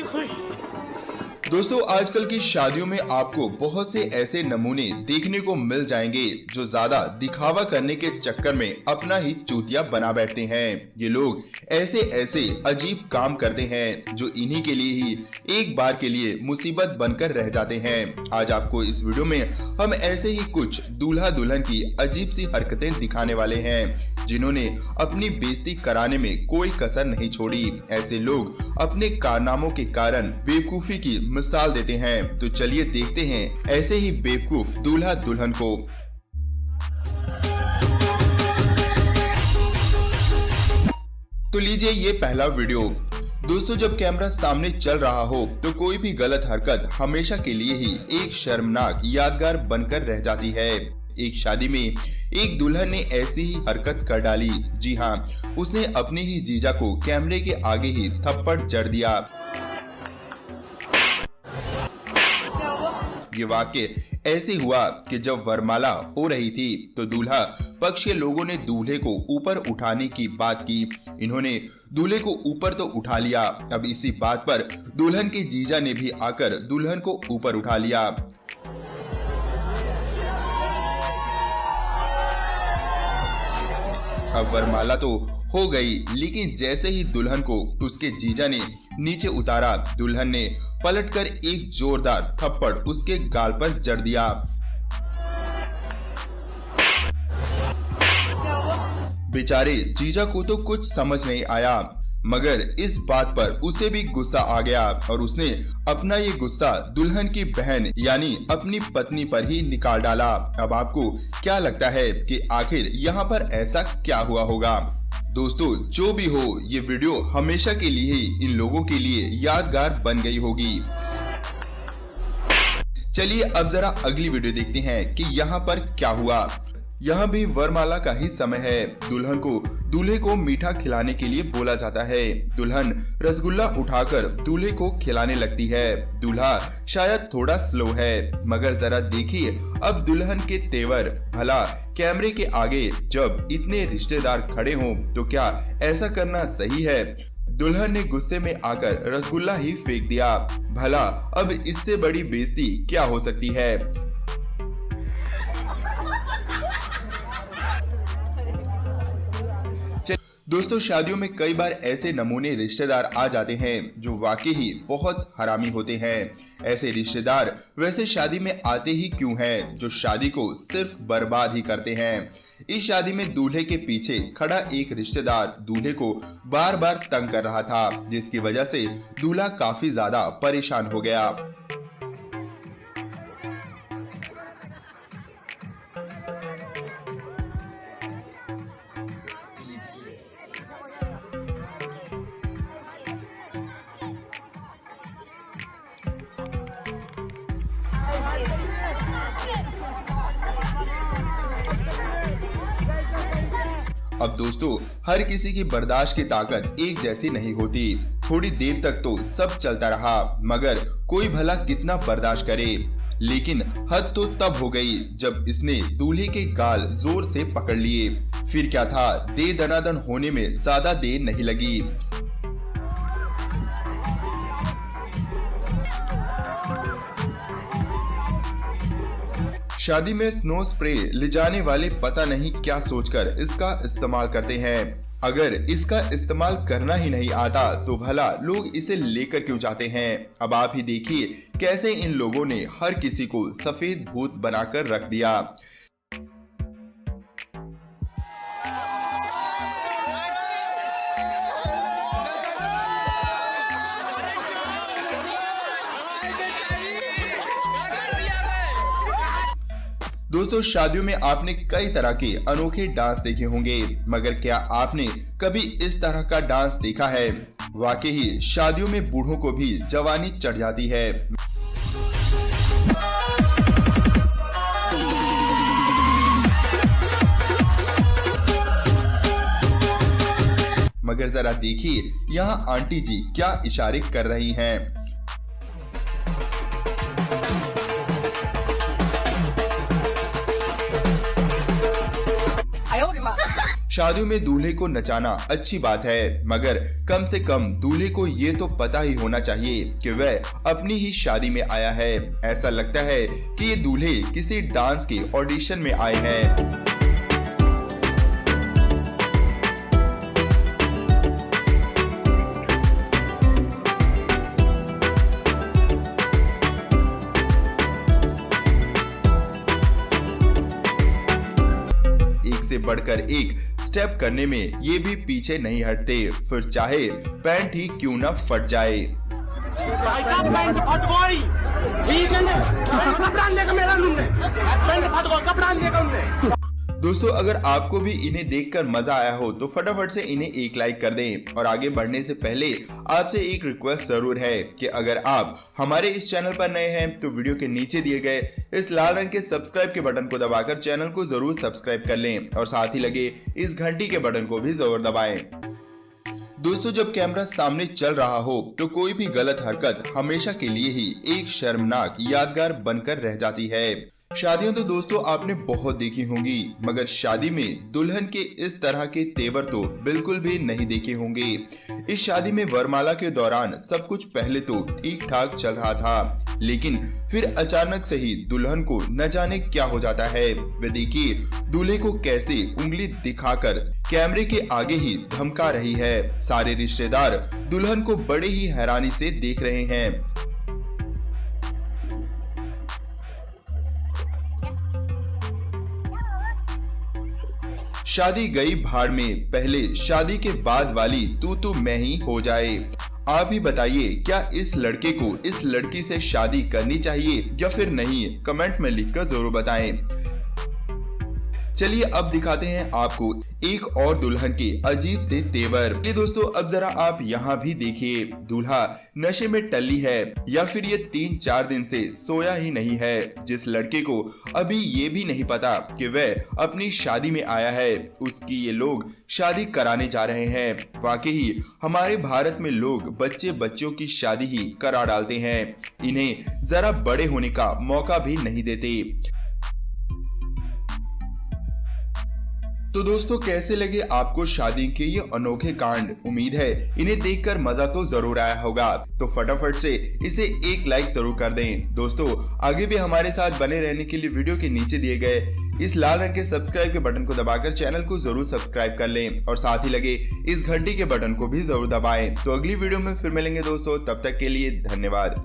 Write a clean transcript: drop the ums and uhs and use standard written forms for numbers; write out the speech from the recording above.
खुश। दोस्तों, आजकल की शादियों में आपको बहुत से ऐसे नमूने देखने को मिल जाएंगे जो ज्यादा दिखावा करने के चक्कर में अपना ही चूतिया बना बैठते हैं। ये लोग ऐसे ऐसे अजीब काम करते हैं जो इन्हीं के लिए ही एक बार के लिए मुसीबत बनकर रह जाते हैं। आज आपको इस वीडियो में हम ऐसे ही कुछ दूल्हा दुल्हन की अजीब सी हरकतें दिखाने वाले हैं जिन्होंने अपनी बेइज्जती कराने में कोई कसर नहीं छोड़ी। ऐसे लोग अपने कारनामों के कारण बेवकूफी की मिसाल देते हैं। तो चलिए देखते हैं ऐसे ही बेवकूफ दूल्हा दुल्हन को। तो लीजिए ये पहला वीडियो। दोस्तों, जब कैमरा सामने चल रहा हो तो कोई भी गलत हरकत हमेशा के लिए ही एक शर्मनाक यादगार बनकर रह जाती है। एक शादी में एक दुल्हन ने ऐसी ही हरकत कर डाली। जी हाँ, उसने अपने ही जीजा को कैमरे के आगे ही थप्पड़ जड़ दिया। ये वाक्य ऐसे हुआ कि जब वरमाला हो रही थी तो दूल्हा पक्ष के लोगों ने दूल्हे को ऊपर उठाने की बात की। इन्होंने दूल्हे को ऊपर तो उठा लिया, अब इसी बात पर दुल्हन के जीजा ने भी आकर दुल्हन को ऊपर उठा लिया। अब वरमाला तो हो गई, लेकिन जैसे ही दुल्हन को उसके जीजा ने नीचे उतारा, दुल्हन ने पलटकर एक जोरदार थप्पड़ उसके गाल पर जड़ दिया। बेचारे जीजा को तो कुछ समझ नहीं आया, मगर इस बात पर उसे भी गुस्सा आ गया और उसने अपना ये गुस्सा दुल्हन की बहन यानी अपनी पत्नी पर ही निकाल डाला। अब आपको क्या लगता है कि आखिर यहाँ पर ऐसा क्या हुआ होगा? दोस्तों, जो भी हो, ये वीडियो हमेशा के लिए ही इन लोगों के लिए यादगार बन गई होगी। चलिए अब जरा अगली वीडियो देखते हैं कि यहाँ पर क्या हुआ। यहाँ भी वरमाला का ही समय है। दुल्हन को दूल्हे को मीठा खिलाने के लिए बोला जाता है। दुल्हन रसगुल्ला उठाकर दूल्हे को खिलाने लगती है। दूल्हा शायद थोड़ा स्लो है, मगर जरा देखिए अब दुल्हन के तेवर। भला कैमरे के आगे जब इतने रिश्तेदार खड़े हों तो क्या ऐसा करना सही है? दुल्हन ने गुस्से में आकर रसगुल्ला ही फेंक दिया। भला अब इससे बड़ी बेइज्जती क्या हो सकती है? दोस्तों, शादियों में कई बार ऐसे नमूने रिश्तेदार आ जाते हैं जो वाकई ही बहुत हरामी होते हैं। ऐसे रिश्तेदार वैसे शादी में आते ही क्यों हैं, जो शादी को सिर्फ बर्बाद ही करते हैं। इस शादी में दूल्हे के पीछे खड़ा एक रिश्तेदार दूल्हे को बार बार तंग कर रहा था, जिसकी वजह से दूल्हा काफी ज्यादा परेशान हो गया। अब दोस्तों, हर किसी की बर्दाश्त की ताकत एक जैसी नहीं होती। थोड़ी देर तक तो सब चलता रहा, मगर कोई भला कितना बर्दाश्त करे। लेकिन हद तो तब हो गई जब इसने दूल्हे के गाल जोर से पकड़ लिए। फिर क्या था, दे दनादन होने में ज्यादा देर नहीं लगी। शादी में स्नो स्प्रे ले जाने वाले पता नहीं क्या सोचकर इसका इस्तेमाल करते हैं। अगर इसका इस्तेमाल करना ही नहीं आता तो भला लोग इसे लेकर क्यों जाते हैं? अब आप ही देखिए कैसे इन लोगों ने हर किसी को सफेद भूत बनाकर रख दिया। दोस्तों, शादियों में आपने कई तरह के अनोखे डांस देखे होंगे, मगर क्या आपने कभी इस तरह का डांस देखा है? वाकई ही शादियों में बूढ़ों को भी जवानी चढ़ जाती है। मगर जरा देखिए यहाँ आंटी जी क्या इशारे कर रही हैं। शादियों में दूल्हे को नचाना अच्छी बात है, मगर कम से कम दूल्हे को ये तो पता ही होना चाहिए कि वह अपनी ही शादी में आया है। ऐसा लगता है कि ये दूल्हे किसी डांस के ऑडिशन में आए हैं। से बढ़कर एक स्टेप करने में ये भी पीछे नहीं हटते, फिर चाहे पैंट ही क्यों ना फट जाए। भाई साहब पैंट फट गई, ठीक है ना? कपड़ा लेकर मेरा लूंगे, पैंट फट गई, कपड़ा लेकर उनने। दोस्तों, अगर आपको भी इन्हें देखकर मजा आया हो तो फटाफट से इन्हें एक लाइक कर दें। और आगे बढ़ने से पहले आपसे एक रिक्वेस्ट जरूर है कि अगर आप हमारे इस चैनल पर नए हैं तो वीडियो के नीचे दिए गए इस लाल रंग के सब्सक्राइब के बटन को दबाकर चैनल को जरूर सब्सक्राइब कर लें और साथ ही लगे इस घंटी के बटन को भी जरूर दबाएं। दोस्तों, जब कैमरा सामने चल रहा हो तो कोई भी गलत हरकत हमेशा के लिए ही एक शर्मनाक यादगार बनकर रह जाती है। शादियां तो दोस्तों आपने बहुत देखी होंगी, मगर शादी में दुल्हन के इस तरह के तेवर तो बिल्कुल भी नहीं देखे होंगे। इस शादी में वरमाला के दौरान सब कुछ पहले तो ठीक ठाक चल रहा था, लेकिन फिर अचानक से ही दुल्हन को न जाने क्या हो जाता है। वे देखिए दूल्हे को कैसे उंगली दिखाकर कैमरे के आगे ही धमका रही है। सारे रिश्तेदार दुल्हन को बड़े ही हैरानी से देख रहे हैं। शादी गई भाड़ में, पहले शादी के बाद वाली तू मैं ही हो जाए। आप ही बताइए, क्या इस लड़के को इस लड़की से शादी करनी चाहिए या फिर नहीं? कमेंट में लिखकर जरूर बताएं। चलिए अब दिखाते हैं आपको एक और दुल्हन के अजीब से तेवर। ये दोस्तों, अब जरा आप यहाँ भी देखिए, दूल्हा नशे में टल्ली है या फिर ये 3-4 दिन से सोया ही नहीं है। जिस लड़के को अभी ये भी नहीं पता कि वह अपनी शादी में आया है, उसकी ये लोग शादी कराने जा रहे हैं। वाकई हमारे भारत में लोग बच्चों की शादी ही करा डालते हैं, इन्हें जरा बड़े होने का मौका भी नहीं देते। तो दोस्तों, कैसे लगे आपको शादी के ये अनोखे कांड? उम्मीद है इन्हें देखकर मजा तो जरूर आया होगा, तो फटाफट से इसे एक लाइक जरूर कर दें। दोस्तों, आगे भी हमारे साथ बने रहने के लिए वीडियो के नीचे दिए गए इस लाल रंग के सब्सक्राइब के बटन को दबाकर चैनल को जरूर सब्सक्राइब कर लें और साथ ही लगे इस घंटी के बटन को भी जरूर दबाएं। तो अगली वीडियो में फिर मिलेंगे दोस्तों, तब तक के लिए धन्यवाद।